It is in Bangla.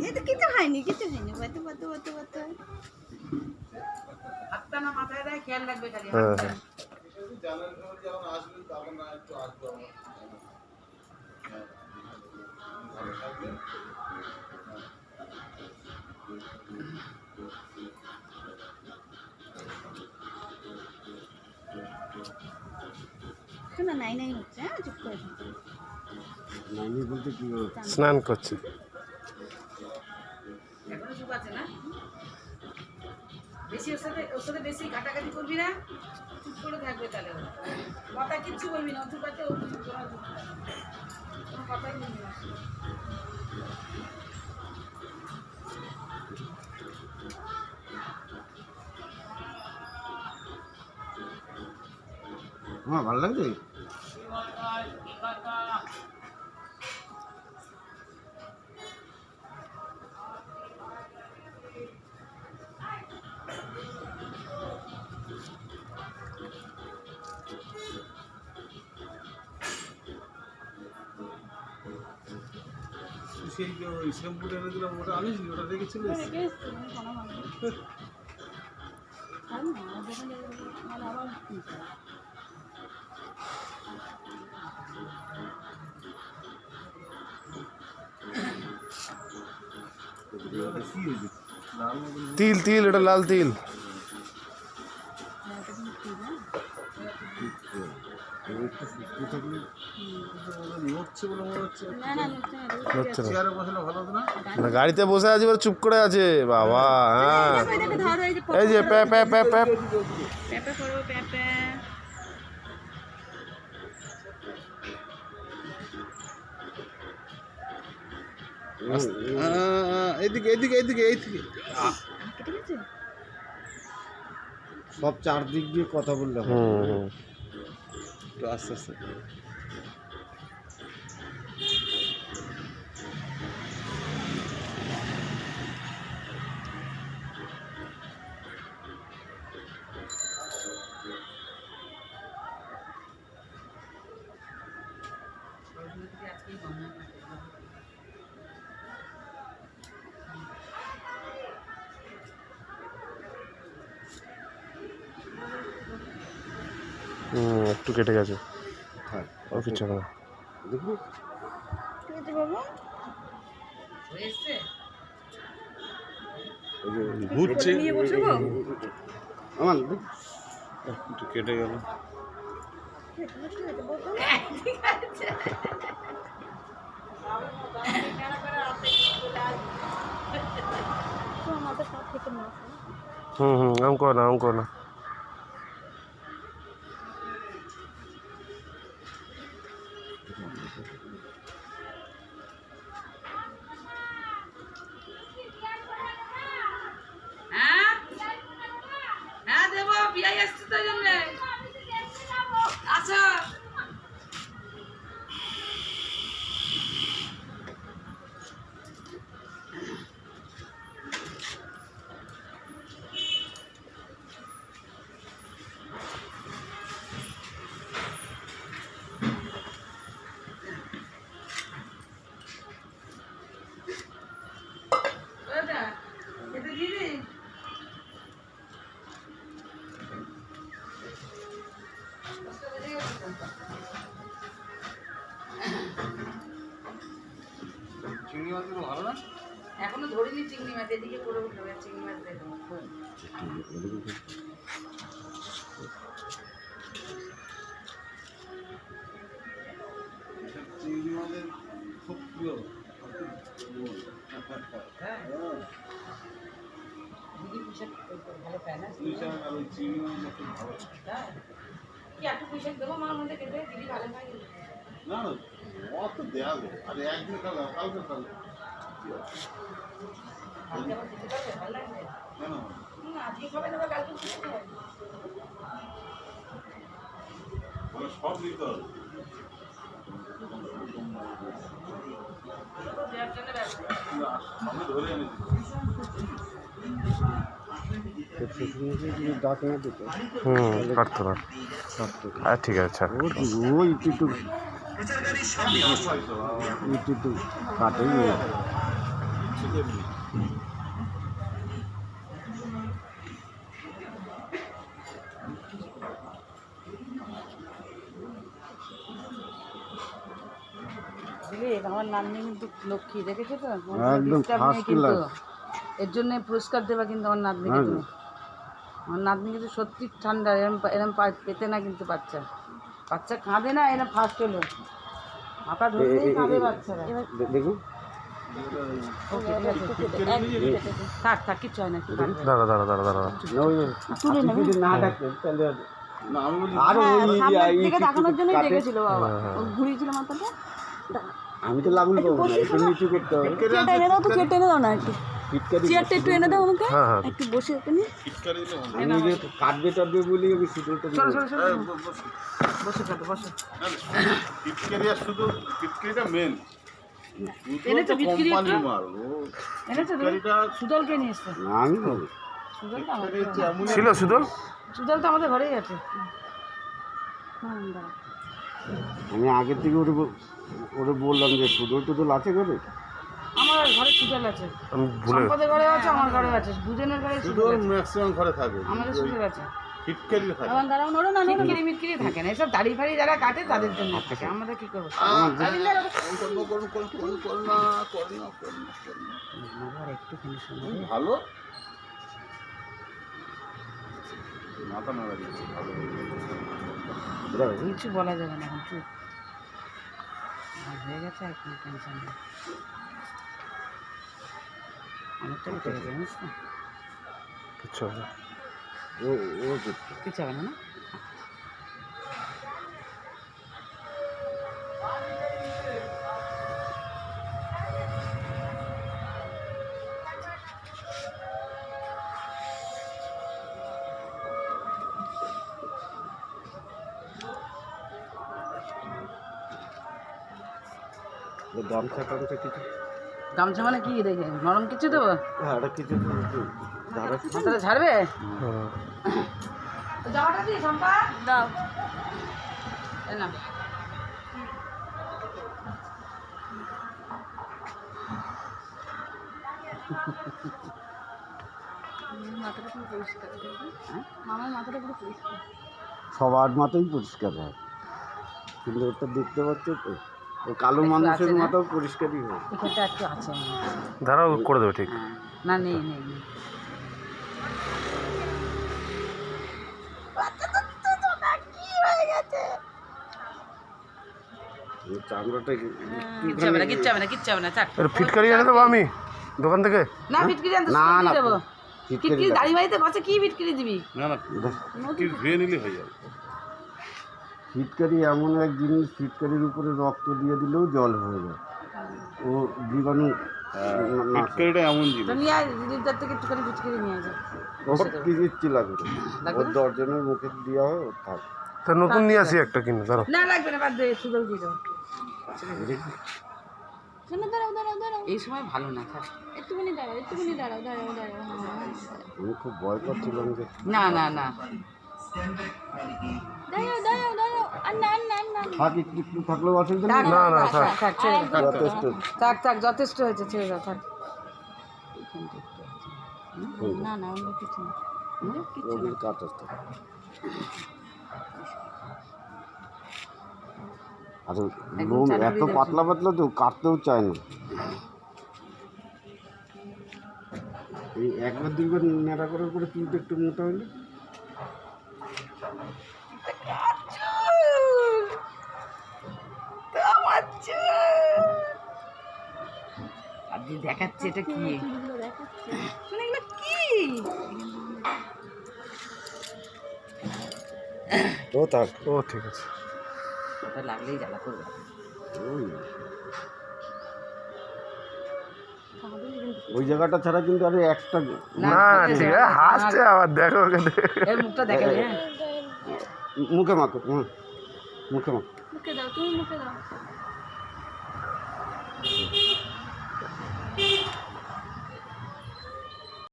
এটা কিছু হয়নি বাতো বাতো বাতো বাতো হাতটা না মাথায় দেয়, খেয়াল রাখবে খালি হ্যাঁ হাতটা। হ্যাঁ জানার সময় যখন আসবেন তখন না একটু আসবো ভালো থাকবে। শোনো নাই নাই হচ্ছে, হ্যাঁ চুপ করে থাকো। নাইনি বলতে কি স্নান করছে। এখনো চুপ আছে না? বেশি ওর সাথে বেশি কাটাকাটি করবি না, চুপ করে থাকবে তাহলে ও। কথা কিচ্ছু বলবি না, ও চুপ আছে, ও চুপ করে থাকবে। কোনো কথাই বলবি না। আমার ভালো লাগছে। সেই যে ওই শ্যাম্পুটা এনে দিলাম ওটা আনিস নি, ওটা রেখেছিলিস? রেখে এসছি, কোনো মানে আর না যখন মানে আবার কিনতে হবে। ওটা কি হয়েছে? লাল মতন তিল তিল, এটা লাল তিল। হ্যাঁ, এটা কিন্তু ঠিক, হ্যাঁ? একটু সুস্থ থাকলে নড়ছে বলে মনে হচ্ছে। না না নড়ছে না, এটা ঠিক হচ্ছে আছে। না। চেয়ারে বসালে ভালো হতো না? না, গাড়িতে বসে আছে, এবার চুপ করে আছে বাবা। হ্যাঁ এটাকে ধরো, এই যে প্যাপ প্যাপ প্যাপ প্যাপ। পেঁপে করো পেঁপে। এইদিকে এইদিকে এইদিকে এইদিকে। কেটে গেছে? সব চারদিক দিয়ে কথা বললে হবে। হুম হুম। একটু আস্তে আস্তে। আজকেই বন্ধ না। একটু কেটে গেছে। হ্যাঁ ও কিছু না। দেখুন ঠিক আছে বাবু। হয়ে এসছে? ঘুরছে। নিয়ে বসবো? আমার একটু কেটে গেল। ঠিক আছে বসো। ঠিক আছে। তো আমাদের সব থেকে না হুম হুম, আম করো না, আম করো না। হ্যাঁ হ্যাঁ দেবো, বিয়াই আসছে তো জন্য। আচ্ছা ওটা এটা দিবি? চিংড়ি মাছগুলো ভালো না? এখনো ধরিনি চিংড়ি মাছ, এদিকে করে উঠলো চিংড়ি মাছ দেখো। চিংড়ি মাছের খুব প্রিয়। হ্যাঁ দিদি পুঁইশাক ভালো খায় না? পুঁই শাক আর ওই চিংড়ি মাছটা খুব ভালো। হ্যাঁ কি একটু পুঁইশাক দেবো মার মধ্যে কেটে? দিদি ভালো খায়। না না অত দেওয়া যাবে, আরে একদিন খাবো কালকে খাবো। কালকে আবার খেতে পারবে? ভালো লাগবে? কেন? আজকে খাবে না, কালকে খেতে হবে। মানে সব দিতে হবে। দেওয়ার জন্য ব্যস্ত। সামনে ধরে এনেছি। ডাক না দিত কাটতো না। হ্যাঁ ঠিক আছে, ছাড়। ওই একটু একটু কাটেই তেমনি। বুঝলি আমার নাতনি কিন্তু লক্ষ্মী দেখেছো তো একদম Disturb নেই first কিন্তু class। এর জন্য পুরস্কার দেবা কিন্তু আমার নাতনিকে হ্যাঁ। তুমি আমার নাতনি কিন্তু সত্যি ঠান্ডা এরম এরম পেতে না কিন্তু বাচ্চা বাচ্চা কাঁদে না এরম ফার্স্ট হলো মাথা ধরলেই কাঁদে বাচ্চারা দেখুন ওকে ঠিক আছে থাক থাক কিচ্ছু হয় না একটু কাঁদবে। দাঁড়া দাঁড়া দাঁড়া দাঁড়া না ওই যদি না ডাকতেন তাহলে না আমি বলি আরো ওই সামনের দিকে একটু তাকানোর জন্যই কাটে। ডেকেছিল বাবা ও ঘুরিয়েছিল মাথাটা আমি তো লাগুন পাবো না একটু নিচু করতে হবে চেয়ারটা এনে দাও তো চেয়ারটা এনে দাও না একটু ফিটকারি চেয়ারটা একটু এনে দাও আমাকে হ্যাঁ হ্যাঁ একটু বসে ওখানে ফিটকারি দিলে ভালো। আমি যে কাটবে টাটবে বলি আমি সুতোটা চলো চলো চলো এই, বসো। বসে কাটো বসো না, না, ফিটকারি আর শুধু ফিটকারিটা মেন। এনেছো ফিটকিরি কোম্পানি একটু? মাল ও এনেছো তুমি ফিটকারিটা সুদলকে নিয়ে এসছো না আমি বলি সুদলটা আমাদের ফিটকারি হচ্ছে এমন ছিল সুদল সুদল তো আমাদের ঘরেই আছে আমি আগের থেকে ওরে বললাম যে সুদল টুদল আছে করে আমার ঘরে সুদল আছে আমি ভুলে সম্পদের ঘরে আছে আমার ঘরে আছে দুজনের ঘরে শুধু সুদল আছে ম্যাক্সিমাম ঘরে থাকে আমাদের সুদল আছে ফিটকারি থাকে আমার দাঁড়াও নড়ো না নড়ো মিটকিরি মিটকিরি থাকে না এসব দাড়ি ফাড়ি যারা কাটে তাদের জন্য থাকে আমাদের কি করবো একটুখানি শোনো ভালো মাথা নাড়া দিচ্ছে ভালো কিছু বলা যাবে না এখন চুপ হয়ে গেছে আর কোনো টেনশন নেই অনেকটা কেটে গেছে জানিস তো কিচ্ছু হবে না। ও ও করছে। কিছু হবে না না ও গামছা টামছা কিছু গামছা মানে কি দেখে নরম কিছু দেবো হ্যাঁ এটা কিছু দাঁড়া মাথাটা ঝাড়বে হুম। জামাটা দিই সম্পা দাও এই না মাথাটা পুরো পরিষ্কার মামার মাথাটা পুরো পরিষ্কার সবার মাথাই পরিষ্কার হয় কিন্তু ওটা দেখতে পাচ্ছ তো ও কালো একটু মানুষের আছে না? মাথাও পরিষ্কারই হয় এখানটা একটু আছে মনে হয়। দাঁড়াও করে দেবে ঠিক হ্যাঁ না নেই নেই নেই এই চামড়াটা কিচ্ছু হবে না কিচ্ছু হবে না কিচ্ছু হবে না থাক এর ফিটকারি এনে দেবো আমি দোকান থেকে না ফিটকিরি আনতে না, না, দেবো ফিটকিরি ফিটকিরি দাড়ি বাড়িতে বসে কি ফিটকিরি দিবি না না ফিটকিরি ধুয়ে নিলে হয়ে যাবে ফিটকারি এমন এক জিনিস ফিটকারির উপরে রক্ত দিয়ে দিলেও জল হয়ে যায় ও জীবাণু না ফিটকারিটা এমন জিনিস তো নিয়ে আয় দিদিদার থেকে একটুখানি ফিটকিরি নিয়ে আসে ও কি দিচ্ছি লাগবে লাগবে ওর না? দর্জনের মুখে দেওয়া হয় ও থাক তা নতুন নিয়ে আসি একটা কিনে দাঁড়াও না লাগবে না বাদ দে সুদল দিয়ে দেবো শোনো দাঁড়াও দাঁড়াও দাঁড়াও এই সময় ভালো না থাক একটুখানি দাঁড়াও দাঁড়াও দাঁড়াও হ্যাঁ। আমি খুব ভয় পাচ্ছিলাম যে না না না দাঁড়াও দাঁড়াও দাঁড়াও আর না আর না আর না থাক একটু একটু থাকলেও অসুবিধা থাক নেই না, না, থাক। থাক থাক ছেড়ে দাও। যথেষ্ট থাক থাক যথেষ্ট হয়েছে ছেড়ে দাও থাক না না অন্য কিছু না রোগীর কাটাস আর লোম এত পাতলা পাতলা তো কাটতেও চায় না এই একবার দুইবার নেড়া করার পরে চুলটা একটু মোটা হলে আপনি দেখাচ্ছে এটা কি চুলগুলো দেখাচ্ছে শোনো এগুলো কি তো থাক ও ঠিক আছে ওটা লাগলেই জ্বালা করবে ওই ওই জায়গাটা ছাড়া কিন্তু আরে একটা না ঠিক আছে হাসছে আবার দেখো ওকে এর মুখটা দেখাবে হ্যাঁ মুখে মাখো মুখে মাখো মুখে দাও তুমি মুখে দাও